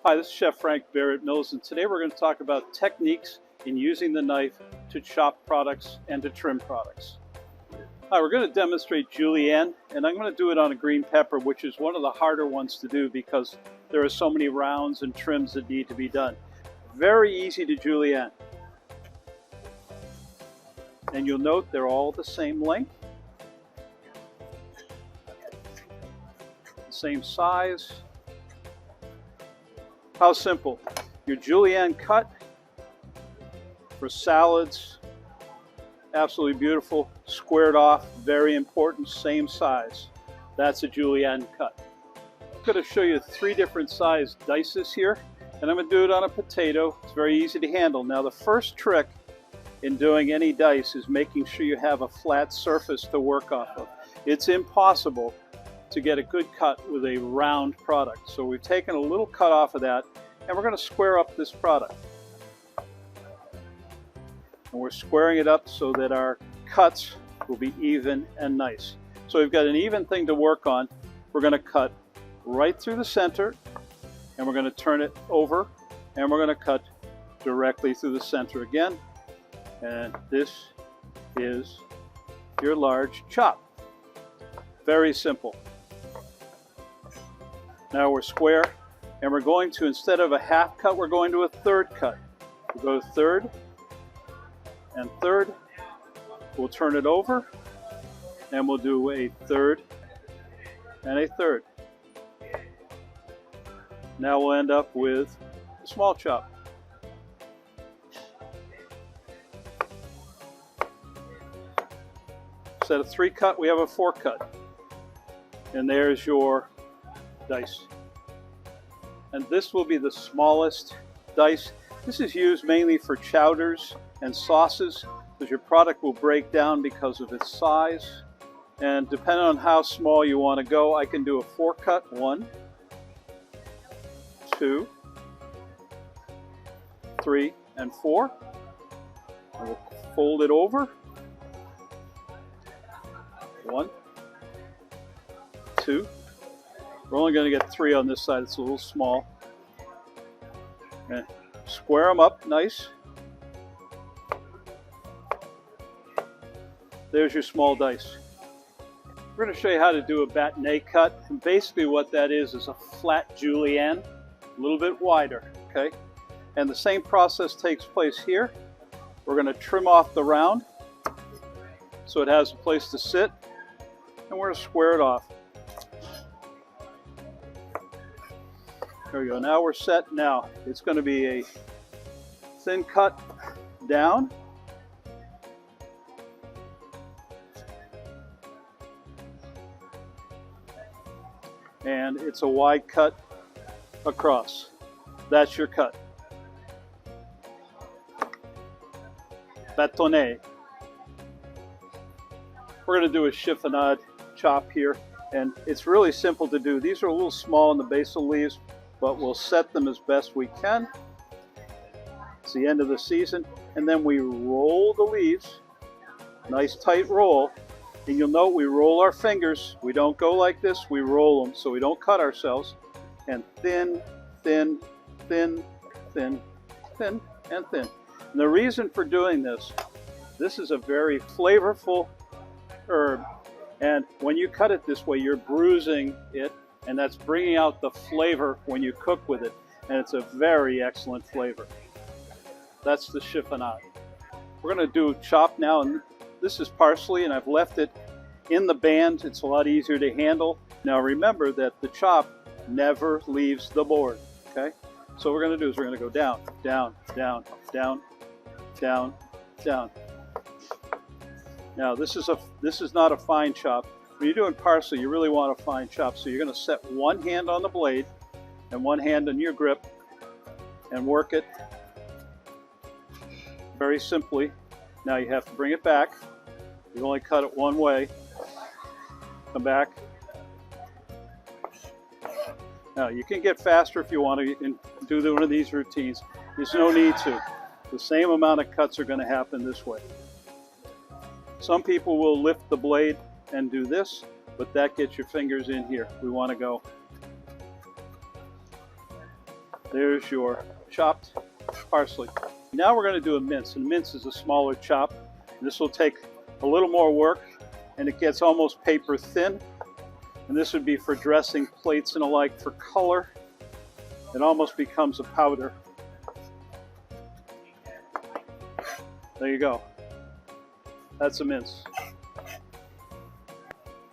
Hi, this is Chef Frank Barrett-Mills, and today we're going to talk about techniques in using the knife to chop products and to trim products. Hi, we're going to demonstrate Julienne, and I'm going to do it on a green pepper, which is one of the harder ones to do because there are so many rounds and trims that need to be done. Very easy to Julienne. And you'll note they're all the same length, the same size. How simple. Your Julienne cut for salads, absolutely beautiful, squared off, very important, same size. That's a Julienne cut. I'm going to show you 3 different size dices here, and I'm going to do it on a potato. It's very easy to handle. Now the first trick in doing any dice is making sure you have a flat surface to work off of. It's impossible to get a good cut with a round product. So we've taken a little cut off of that, and we're going to square up this product. And we're squaring it up so that our cuts will be even and nice. So we've got an even thing to work on. We're going to cut right through the center, and we're going to turn it over, and we're going to cut directly through the center again. And this is your large chop. Very simple. Now we're square, and we're going to, instead of a half cut, we're going to a third cut. We'll go third and third. We'll turn it over, and we'll do a third and a third. Now we'll end up with a small chop. Instead of 3 cut, we have a 4 cut. And there's your dice. And this will be the smallest dice. This is used mainly for chowders and sauces because your product will break down because of its size. And depending on how small you want to go, I can do a 4 cut. 1, 2, 3, and 4. And we'll fold it over. 1, 2. We're only going to get 3 on this side. It's a little small. And square them up nice. There's your small dice. We're going to show you how to do a Batonnet cut. And basically what that is a flat Julienne, a little bit wider. Okay? And the same process takes place here. We're going to trim off the round so it has a place to sit. And we're going to square it off. There we go. Now we're set. Now it's going to be a thin cut down. And it's a wide cut across. That's your cut. Batonnet. We're going to do a chiffonade chop here, and it's really simple to do. These are a little small in the basil leaves, but we'll set them as best we can. It's the end of the season, and then we roll the leaves, nice tight roll, and you'll note we roll our fingers. We don't go like this, we roll them so we don't cut ourselves, and thin, thin, thin, thin, thin, and thin. And the reason for doing this is a very flavorful herb, and when you cut it this way, you're bruising it, and that's bringing out the flavor when you cook with it, and it's a very excellent flavor. That's the chiffonade. We're going to do chop now, and this is parsley, and I've left it in the band. It's a lot easier to handle. Now remember that the chop never leaves the board. Okay, so what we're going to do is we're going to go down, down, down, down, down, down. Now this is not a fine chop. When you're doing parsley, you really want a fine chop. So you're going to set one hand on the blade and one hand on your grip and work it very simply. Now you have to bring it back. You only cut it one way. Come back. Now you can get faster if you want to do one of these routines. There's no need to. The same amount of cuts are going to happen this way. Some people will lift the blade and do this, but that gets your fingers in here. We want to go There's your chopped parsley. Now we're going to do a mince, and mince is a smaller chop. This will take a little more work, and it gets almost paper thin. And this would be for dressing plates and alike. For color, it almost becomes a powder. There you go. That's a mince.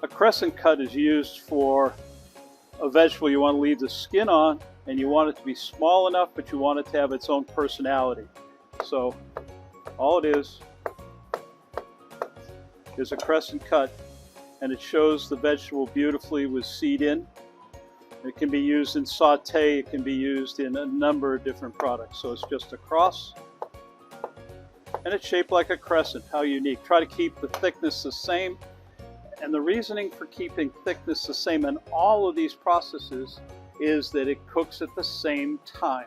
A crescent cut is used for a vegetable you want to leave the skin on, and you want it to be small enough, but you want it to have its own personality. So all it is a crescent cut, and it shows the vegetable beautifully with seed in. It can be used in sauté, it can be used in a number of different products. So it's just a cross, and it's shaped like a crescent. How unique. Try to keep the thickness the same. And the reasoning for keeping thickness the same in all of these processes is that it cooks at the same time.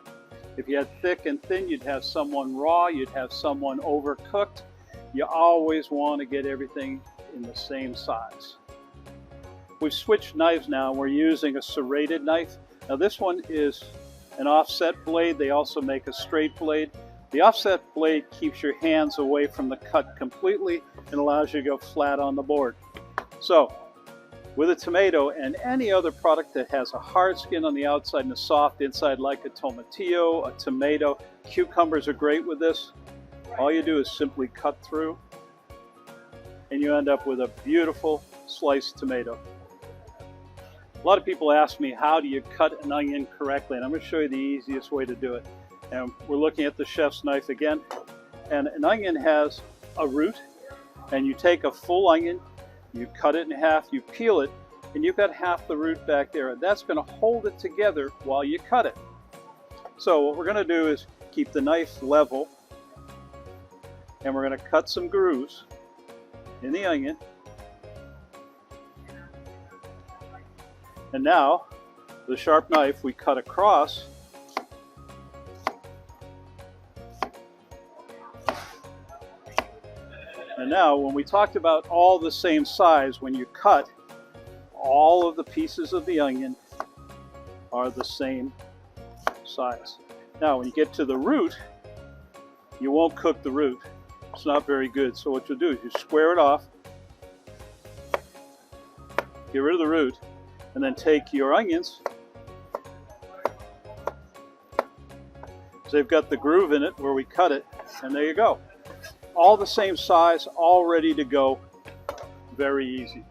If you had thick and thin, you'd have someone raw, you'd have someone overcooked. You always want to get everything in the same size. We've switched knives now. We're using a serrated knife. Now this one is an offset blade. They also make a straight blade. The offset blade keeps your hands away from the cut completely and allows you to go flat on the board. So with a tomato and any other product that has a hard skin on the outside and a soft inside, like a tomatillo, a tomato, cucumbers are great with this. All you do is simply cut through, and you end up with a beautiful sliced tomato. A lot of people ask me, how do you cut an onion correctly? And I'm going to show you the easiest way to do it. And we're looking at the chef's knife again. And an onion has a root, and you take a full onion, you cut it in half, you peel it, and you've got half the root back there. And that's going to hold it together while you cut it. So what we're going to do is keep the knife level, and we're going to cut some grooves in the onion. And now, the sharp knife, we cut across. And now, when we talked about all the same size, when you cut, all of the pieces of the onion are the same size. Now, when you get to the root, you won't cook the root. It's not very good. So what you'll do is you square it off, get rid of the root, and then take your onions. So they've got the groove in it where we cut it, and there you go. All the same size, all ready to go. Very easy.